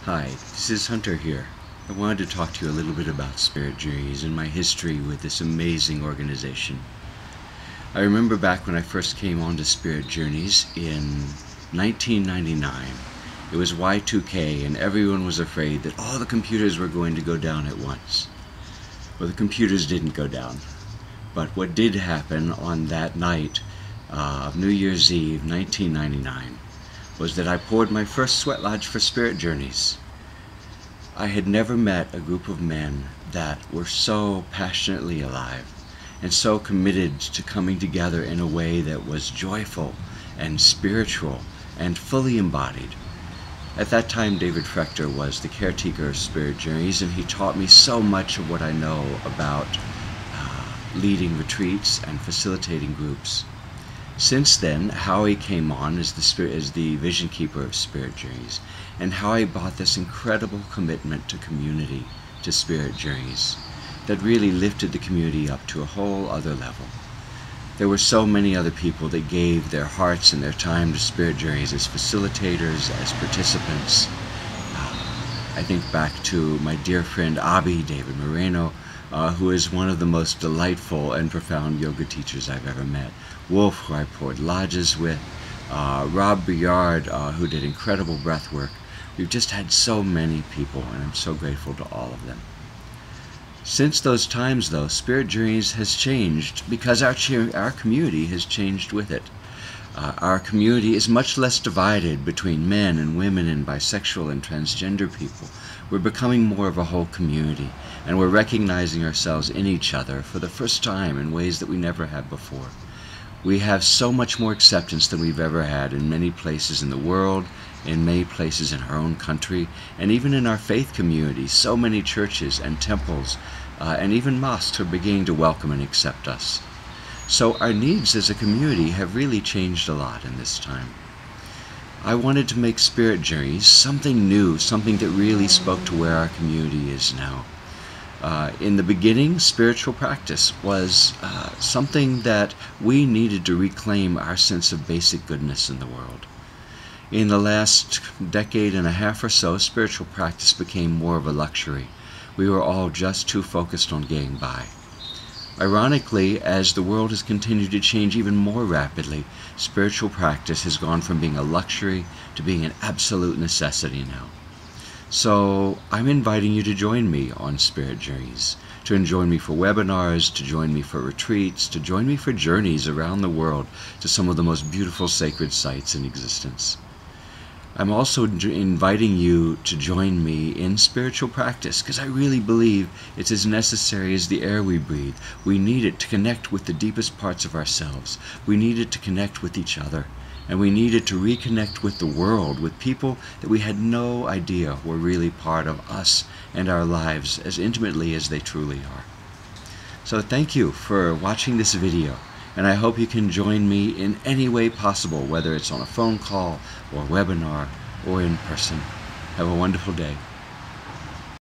Hi, this is Hunter here. I wanted to talk to you a little bit about Spirit Journeys and my history with this amazing organization. I remember back when I first came onto Spirit Journeys in 1999. It was Y2K and everyone was afraid that all the computers were going to go down at once. Well, the computers didn't go down. But what did happen on that night of New Year's Eve 1999 was that I poured my first sweat lodge for Spirit Journeys. I had never met a group of men that were so passionately alive and so committed to coming together in a way that was joyful and spiritual and fully embodied. At that time, David Frechter was the caretaker of Spirit Journeys, and he taught me so much of what I know about leading retreats and facilitating groups. Since then, Howie came on as the vision keeper of Spirit Journeys, and Howie brought this incredible commitment to community, to Spirit Journeys, that really lifted the community up to a whole other level. There were so many other people that gave their hearts and their time to Spirit Journeys as facilitators, as participants. I think back to my dear friend Abhi, David Moreno, who is one of the most delightful and profound yoga teachers I've ever met. Wolf, who I poured lodges with. Rob Billard, who did incredible breath work. We've just had so many people, and I'm so grateful to all of them. Since those times, though, Spirit Journeys has changed because our community has changed with it. Our community is much less divided between men and women and bisexual and transgender people. We're becoming more of a whole community, and we're recognizing ourselves in each other for the first time in ways that we never have before. We have so much more acceptance than we've ever had in many places in the world, in many places in our own country, and even in our faith community. So many churches and temples and even mosques are beginning to welcome and accept us. So our needs as a community have really changed a lot in this time. I wanted to make Spirit Journeys something new, something that really spoke to where our community is now. In the beginning, spiritual practice was something that we needed to reclaim our sense of basic goodness in the world. In the last decade and a half or so, spiritual practice became more of a luxury. We were all just too focused on getting by. Ironically, as the world has continued to change even more rapidly, spiritual practice has gone from being a luxury to being an absolute necessity now. So I'm inviting you to join me on Spirit Journeys, to join me for webinars, to join me for retreats, to join me for journeys around the world to some of the most beautiful sacred sites in existence. I'm also inviting you to join me in spiritual practice because I really believe it's as necessary as the air we breathe. We need it to connect with the deepest parts of ourselves. We need it to connect with each other. And we needed to reconnect with the world, with people that we had no idea were really part of us and our lives as intimately as they truly are. So thank you for watching this video, and I hope you can join me in any way possible, whether it's on a phone call or webinar or in person. Have a wonderful day.